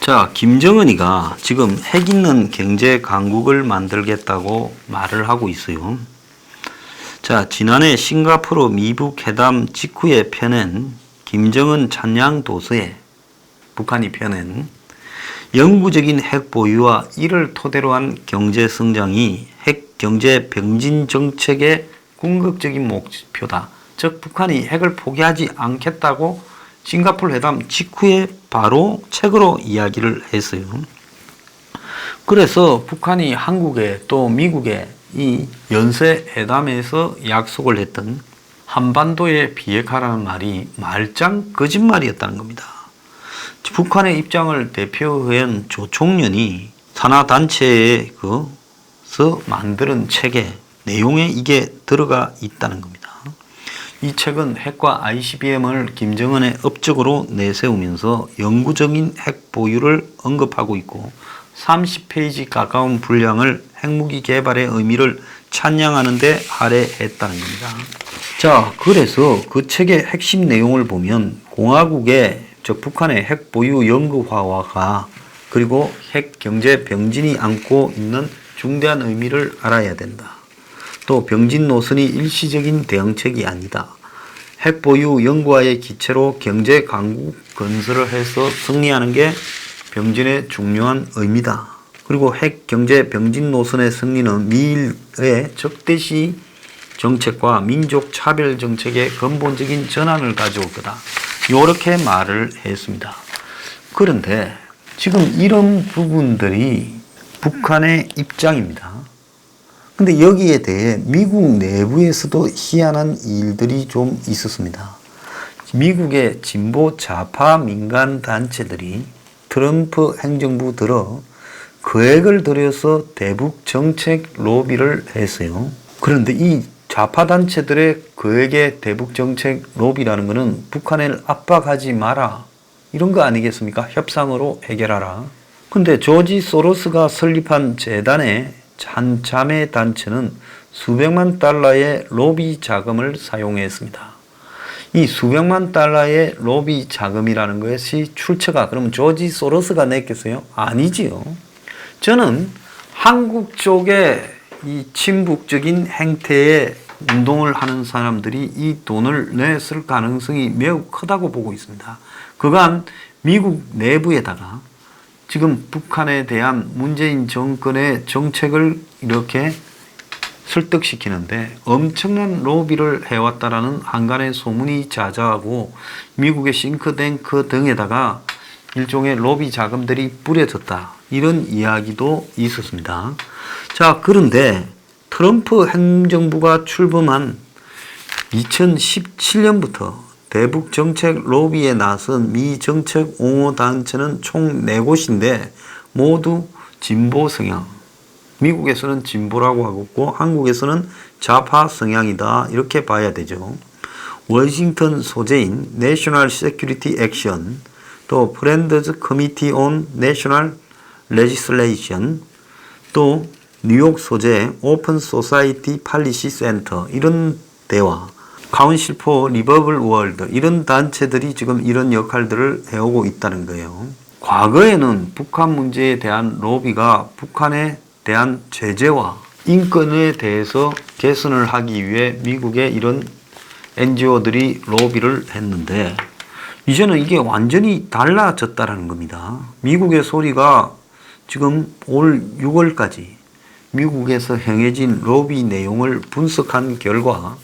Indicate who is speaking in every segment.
Speaker 1: 자, 김정은이가 지금 핵 있는 경제 강국을 만들겠다고 말을 하고 있어요. 자, 지난해 싱가포르 미북 회담 직후에 펴낸 김정은 찬양 도서에 북한이 펴낸 영구적인 핵 보유와 이를 토대로 한 경제 성장이 핵 경제 병진 정책의 궁극적인 목표다. 즉 북한이 핵을 포기하지 않겠다고 싱가포르 회담 직후에 바로 책으로 이야기를 했어요. 그래서 북한이 한국에 또 미국에 이 연쇄 회담에서 약속을 했던 한반도에 비핵화라는 말이 말짱 거짓말이었다는 겁니다. 북한의 입장을 대표한 조총련이 산하단체에서 만드는 책에 내용에 이게 들어가 있다는 겁니다. 이 책은 핵과 ICBM을 김정은의 업적으로 내세우면서 영구적인 핵 보유를 언급하고 있고 30페이지 가까운 분량을 핵무기 개발의 의미를 찬양하는 데 할애했다는 겁니다. 자, 그래서 그 책의 핵심 내용을 보면 공화국의 즉 북한의 핵 보유 영구화가 그리고 핵 경제 병진이 안고 있는 중대한 의미를 알아야 된다. 또 병진 노선이 일시적인 대응책이 아니다. 핵 보유 영구화의 기체로 경제 강국 건설을 해서 승리하는 게 병진의 중요한 의미다. 그리고 핵 경제 병진 노선의 승리는 미일의 적대시 정책과 민족 차별 정책의 근본적인 전환을 가져올 거다. 이렇게 말을 했습니다. 그런데 지금 이런 부분들이 북한의 입장입니다. 근데 여기에 대해 미국 내부에서도 희한한 일들이 좀 있었습니다. 미국의 진보 좌파 민간 단체들이 트럼프 행정부 들어 거액을 들여서 대북 정책 로비를 했어요. 그런데 이 좌파 단체들의 거액의 대북 정책 로비라는 것은 북한을 압박하지 마라. 이런 거 아니겠습니까? 협상으로 해결하라. 근데 조지 소로스가 설립한 재단의 한 자매 단체는 수백만 달러의 로비 자금을 사용했습니다. 이 수백만 달러의 로비 자금이라는 것이 출처가 그럼 조지 소로스가 냈겠어요? 아니지요. 저는 한국 쪽에 이 친북적인 행태의 운동을 하는 사람들이 이 돈을 냈을 가능성이 매우 크다고 보고 있습니다. 그간 미국 내부에다가 지금 북한에 대한 문재인 정권의 정책을 이렇게 설득시키는데 엄청난 로비를 해왔다라는 한간의 소문이 자자하고 미국의 싱크탱크 등에다가 일종의 로비 자금들이 뿌려졌다. 이런 이야기도 있었습니다. 자, 그런데 트럼프 행정부가 출범한 2017년부터 대북 정책 로비에 나선 미 정책 옹호 단체는 총 4곳인데 모두 진보 성향. 미국에서는 진보라고 하고 한국에서는 좌파 성향이다. 이렇게 봐야 되죠. 워싱턴 소재인 내셔널 세큐리티 액션, 또 프렌드즈 커미티 온 내셔널 레지슬레이션, 또 뉴욕 소재 오픈 소사이티 팔리시 센터 이런 데와 카운실 포 리버블 월드 이런 단체들이 지금 이런 역할들을 해오고 있다는 거예요. 과거에는 북한 문제에 대한 로비가 북한에 대한 제재와 인권에 대해서 개선을 하기 위해 미국의 이런 NGO들이 로비를 했는데 이제는 이게 완전히 달라졌다는 겁니다. 미국의 소리가 지금 올 6월까지 미국에서 행해진 로비 내용을 분석한 결과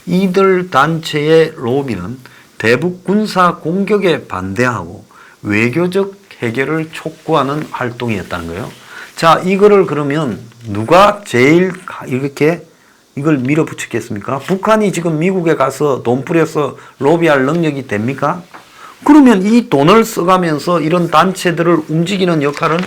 Speaker 1: 이들 단체의 로비는 대북 군사 공격에 반대하고 외교적 해결을 촉구하는 활동이었다는 거예요. 자, 이거를 그러면 누가 제일 이렇게 이걸 밀어붙였겠습니까? 북한이 지금 미국에 가서 돈 뿌려서 로비할 능력이 됩니까? 그러면 이 돈을 써가면서 이런 단체들을 움직이는 역할은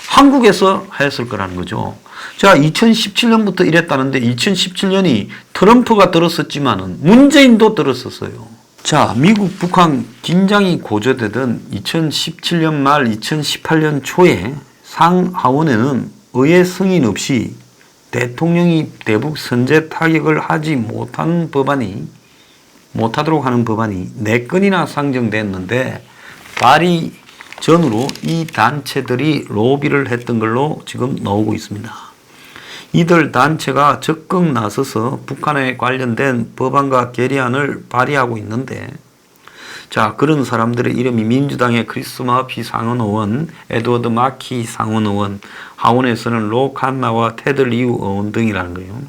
Speaker 1: 한국에서 했을 거라는 거죠. 자, 2017년부터 이랬다는데 2017년이 트럼프가 들었었지만은 문재인도 들었었어요. 자, 미국, 북한 긴장이 고조되던 2017년 말 2018년 초에 상하원에는 의회 승인 없이 대통령이 대북 선제 타격을 하지 못하도록 하는 법안이 4건이나 상정됐는데 발의 전후로 이 단체들이 로비를 했던 걸로 지금 나오고 있습니다. 이들 단체가 적극 나서서 북한에 관련된 법안과 결의안을 발의하고 있는데, 자, 그런 사람들의 이름이 민주당의 크리스 머피 상원의원, 에드워드 마키 상원의원, 하원에서는 로 칸나와 테드 리우 의원 등이라는 거예요.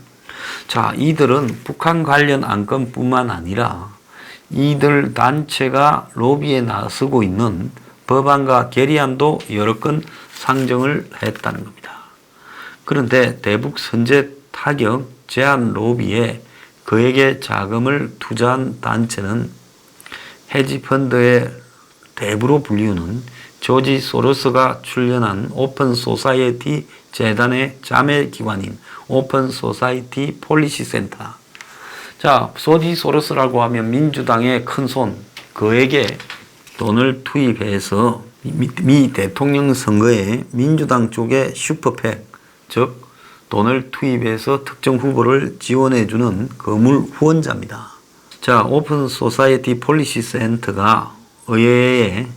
Speaker 1: 자, 이들은 북한 관련 안건뿐만 아니라 이들 단체가 로비에 나서고 있는 법안과 결의안도 여러 건 상정을 했다는 겁니다. 그런데 대북 선제 타격 제한 로비에 그에게 자금을 투자한 단체는 헤지펀드의 대부로 불리우는 조지 소로스가 출연한 오픈 소사이어티 재단의 자매 기관인 오픈 소사이어티 폴리시 센터. 자, 조지 소로스라고 하면 민주당의 큰손, 그에게 돈을 투입해서 미 대통령 선거에 민주당 쪽의 슈퍼팩, 즉 돈을 투입해서 특정 후보를 지원해주는 거물 후원자입니다. 자, 오픈 소사이어티 폴리시 센터가 의회에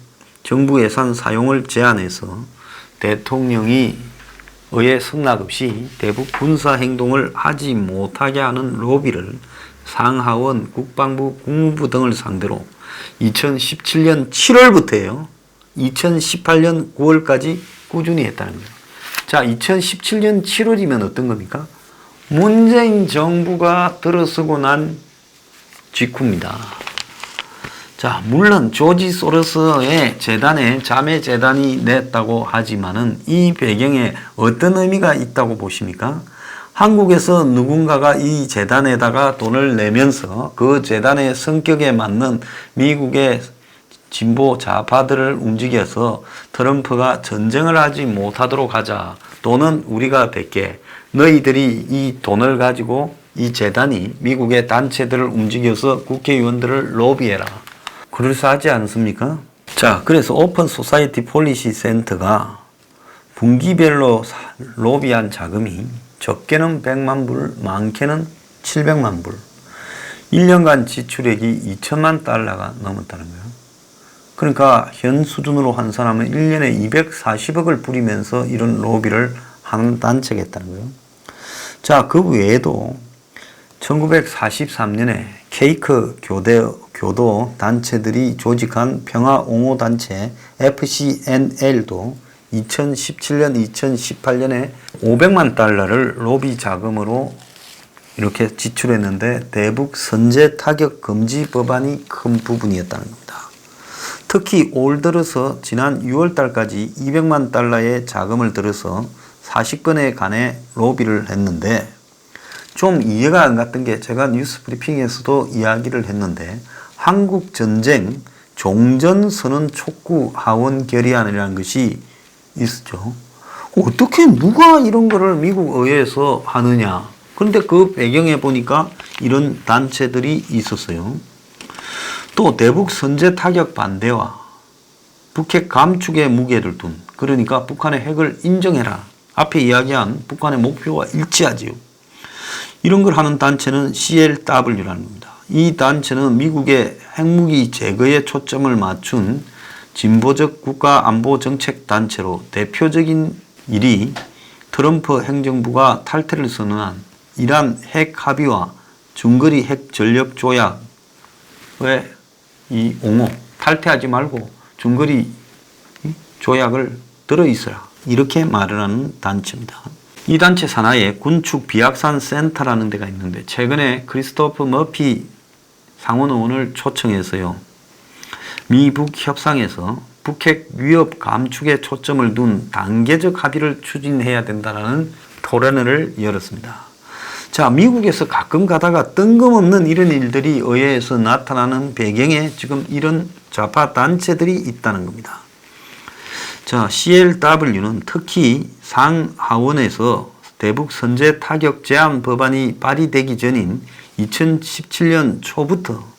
Speaker 1: 정부 예산 사용을 제한해서 대통령이 의회 승낙 없이 대북 군사 행동을 하지 못하게 하는 로비를 상하원, 국방부, 국무부 등을 상대로 2017년 7월부터예요. 2018년 9월까지 꾸준히 했다는 거예요. 자, 2017년 7월이면 어떤 겁니까? 문재인 정부가 들어서고 난 직후입니다. 자, 물론 조지 소로스의 재단에 자매 재단이 냈다고 하지만은 이 배경에 어떤 의미가 있다고 보십니까? 한국에서 누군가가 이 재단에다가 돈을 내면서 그 재단의 성격에 맞는 미국의 진보 좌파들을 움직여서 트럼프가 전쟁을 하지 못하도록 하자. 돈은 우리가 댈게. 너희들이 이 돈을 가지고 이 재단이 미국의 단체들을 움직여서 국회의원들을 로비해라. 그럴싸하지 않습니까? 자, 그래서 오픈 소사이티 폴리시 센터가 분기별로 로비한 자금이 적게는 100만 불, 많게는 700만 불. 1년간 지출액이 2천만 달러가 넘었다는 거예요. 그러니까 현 수준으로 환산하면 1년에 240억을 뿌리면서 이런 로비를 하는 단체겠다는 거예요. 자, 그 외에도 1943년에 케이크 교도 단체들이 조직한 평화옹호단체 FCNL도 2017년, 2018년에 500만 달러를 로비 자금으로 이렇게 지출했는데 대북 선제 타격 금지 법안이 큰 부분이었다는 겁니다. 특히 올 들어서 지난 6월 달까지 200만 달러의 자금을 들어서 40건에 관해 로비를 했는데 좀 이해가 안 갔던 게 제가 뉴스 브리핑에서도 이야기를 했는데 한국전쟁 종전선언 촉구 하원 결의안이라는 것이 있었죠. 어떻게 누가 이런 거를 미국 의회에서 하느냐. 그런데 그 배경에 보니까 이런 단체들이 있었어요. 또 대북 선제 타격 반대와 북핵 감축에 무게를 둔, 그러니까 북한의 핵을 인정해라. 앞에 이야기한 북한의 목표와 일치하지요. 이런 걸 하는 단체는 CLW라는 겁니다. 이 단체는 미국의 핵무기 제거에 초점을 맞춘 진보적 국가안보정책 단체로 대표적인 일이 트럼프 행정부가 탈퇴를 선언한 이란 핵 합의와 중거리 핵 전력 조약의 이 옹호, 탈퇴하지 말고 중거리 조약을 들어있어라. 이렇게 말을 하는 단체입니다. 이 단체 산하에 군축 비확산 센터라는 데가 있는데 최근에 크리스토프 머피 상원의원을 초청해서요. 미북 협상에서 북핵 위협 감축에 초점을 둔 단계적 합의를 추진해야 된다는 토론회를 열었습니다. 자, 미국에서 가끔 가다가 뜬금없는 이런 일들이 의회에서 나타나는 배경에 지금 이런 좌파 단체들이 있다는 겁니다. 자, CLW는 특히 상하원에서 대북 선제 타격 제한 법안이 발의되기 전인 2017년 초부터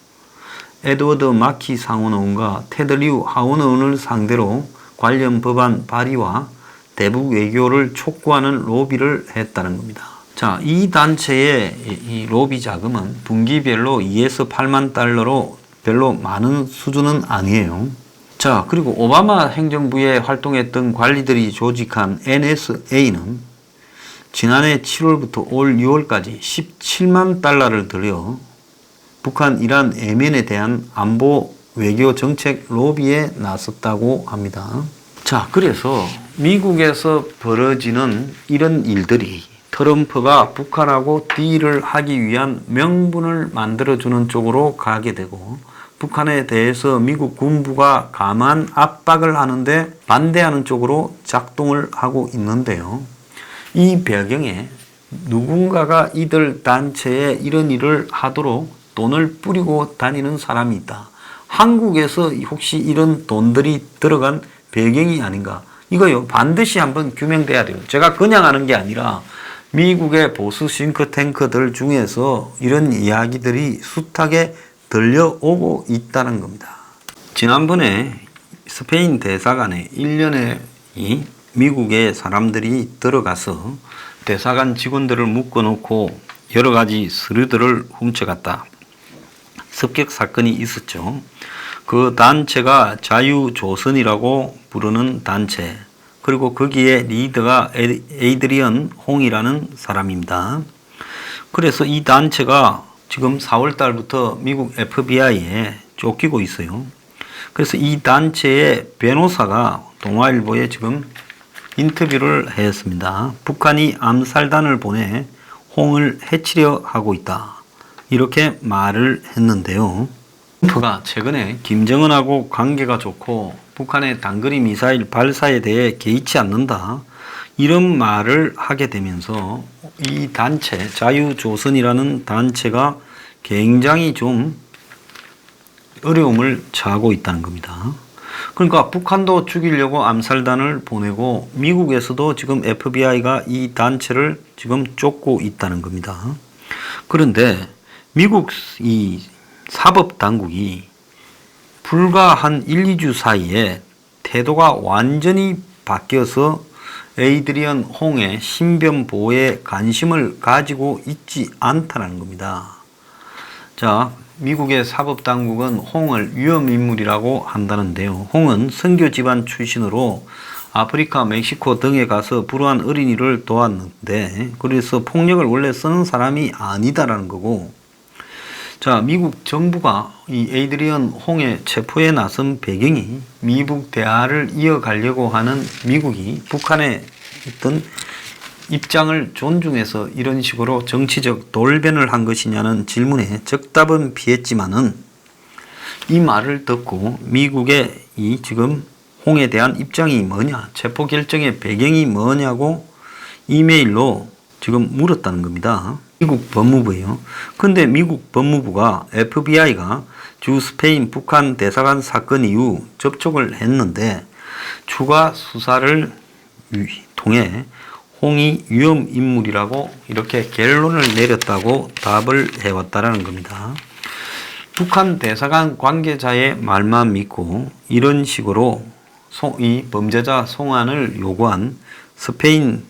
Speaker 1: 에드워드 마키 상원의원과 테드 리우 하원의원을 상대로 관련 법안 발의와 대북 외교를 촉구하는 로비를 했다는 겁니다. 자, 이 단체의 이 로비 자금은 분기별로 2에서 8만 달러로 별로 많은 수준은 아니에요. 자, 그리고 오바마 행정부에 활동했던 관리들이 조직한 NSA는 지난해 7월부터 올 6월까지 17만 달러를 들여 북한 이란 예멘에 대한 안보 외교 정책 로비에 나섰다고 합니다. 자, 그래서 미국에서 벌어지는 이런 일들이 트럼프가 북한하고 딜을 하기 위한 명분을 만들어주는 쪽으로 가게 되고, 북한에 대해서 미국 군부가 강한 압박을 하는데 반대하는 쪽으로 작동을 하고 있는데요. 이 배경에 누군가가 이들 단체에 이런 일을 하도록 돈을 뿌리고 다니는 사람이 있다. 한국에서 혹시 이런 돈들이 들어간 배경이 아닌가? 이거요, 반드시 한번 규명돼야 돼요. 제가 그냥 하는 게 아니라 미국의 보수 싱크탱크들 중에서 이런 이야기들이 숱하게 들려오고 있다는 겁니다. 지난번에 스페인 대사관에 1년에 미국의 사람들이 들어가서 대사관 직원들을 묶어놓고 여러 가지 서류들을 훔쳐갔다. 습격 사건이 있었죠. 그 단체가 자유조선이라고 부르는 단체, 그리고 거기에 리더가 에이드리언 홍이라는 사람입니다. 그래서 이 단체가 지금 4월 달부터 미국 FBI에 쫓기고 있어요. 그래서 이 단체의 변호사가 동아일보에 지금 인터뷰를 했습니다. 북한이 암살단을 보내 홍을 해치려 하고 있다, 이렇게 말을 했는데요. 트럼프가 최근에 김정은하고 관계가 좋고 북한의 단거리 미사일 발사에 대해 개의치 않는다, 이런 말을 하게 되면서 이 단체, 자유조선이라는 단체가 굉장히 좀 어려움을 처하고 있다는 겁니다. 그러니까 북한도 죽이려고 암살단을 보내고 미국에서도 지금 FBI가 이 단체를 지금 쫓고 있다는 겁니다. 그런데 미국 이 사법당국이 불과 한 1, 2주 사이에 태도가 완전히 바뀌어서 에이드리언 홍의 신변 보호에 관심을 가지고 있지 않다는 겁니다. 자, 미국의 사법당국은 홍을 위험인물이라고 한다는데요. 홍은 선교 집안 출신으로 아프리카, 멕시코 등에 가서 불우한 어린이를 도왔는데, 그래서 폭력을 원래 쓰는 사람이 아니다라는 거고, 자, 미국 정부가 이 에이드리언 홍의 체포에 나선 배경이 미북 대화를 이어가려고 하는 미국이 북한에 있던 입장을 존중해서 이런 식으로 정치적 돌변을 한 것이냐는 질문에 적답은 피했지만은, 이 말을 듣고 미국의 이 지금 홍에 대한 입장이 뭐냐, 체포 결정의 배경이 뭐냐고 이메일로 지금 물었다는 겁니다. 미국 법무부예요. 근데 미국 법무부가 FBI가 주 스페인 북한 대사관 사건 이후 접촉을 했는데 추가 수사를 통해 홍이 위험 인물이라고 이렇게 결론을 내렸다고 답을 해왔다라는 겁니다. 북한 대사관 관계자의 말만 믿고 이런 식으로 이 범죄자 송환을 요구한 스페인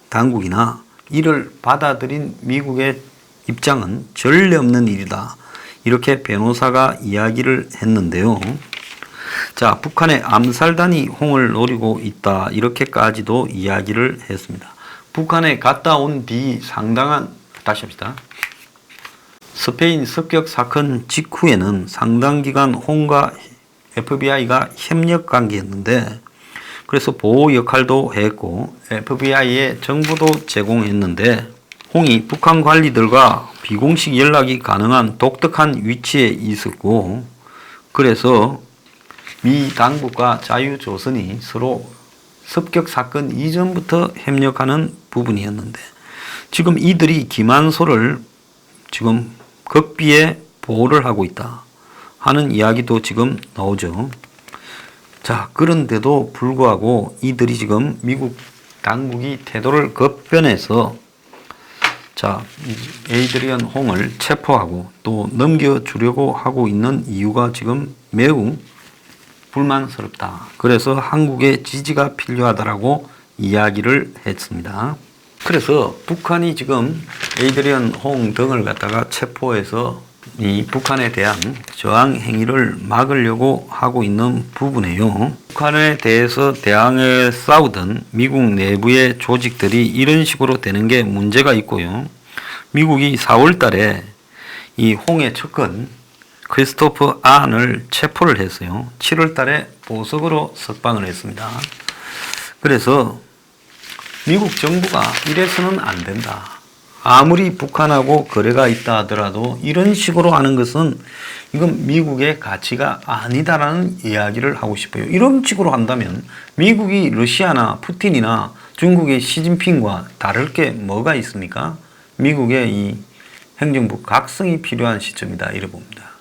Speaker 1: 당국이나 이를 받아들인 미국의 입장은 전례 없는 일이다, 이렇게 변호사가 이야기를 했는데요. 자, 북한의 암살단이 홍을 노리고 있다, 이렇게까지도 이야기를 했습니다. 북한에 갔다 온 뒤 상당한, 다시 합시다. 스페인 습격 사건 직후에는 상당 기간 홍과 FBI가 협력 관계였는데, 그래서 보호 역할도 했고 FBI에 정보도 제공했는데, 홍이 북한 관리들과 비공식 연락이 가능한 독특한 위치에 있었고, 그래서 미 당국과 자유조선이 서로 습격 사건 이전부터 협력하는 부분이었는데, 지금 이들이 김한소를 지금 극비에 보호를 하고 있다 하는 이야기도 지금 나오죠. 자, 그런데도 불구하고 이들이 지금 미국 당국이 태도를 급변해서 자, 에이드리언 홍을 체포하고 또 넘겨주려고 하고 있는 이유가 지금 매우 불만스럽다. 그래서 한국의 지지가 필요하다라고 이야기를 했습니다. 그래서 북한이 지금 에이드리언 홍 등을 갖다가 체포해서 이 북한에 대한 저항 행위를 막으려고 하고 있는 부분이에요. 북한에 대해서 대항해 싸우던 미국 내부의 조직들이 이런 식으로 되는 게 문제가 있고요. 미국이 4월 달에 이 홍해 측근 크리스토프 안을 체포를 했어요. 7월 달에 보석으로 석방을 했습니다. 그래서 미국 정부가 이래서는 안 된다. 아무리 북한하고 거래가 있다 하더라도 이런 식으로 하는 것은 이건 미국의 가치가 아니다라는 이야기를 하고 싶어요. 이런 식으로 한다면 미국이 러시아나 푸틴이나 중국의 시진핑과 다를 게 뭐가 있습니까? 미국의 이 행정부 각성이 필요한 시점이다 이래 봅니다.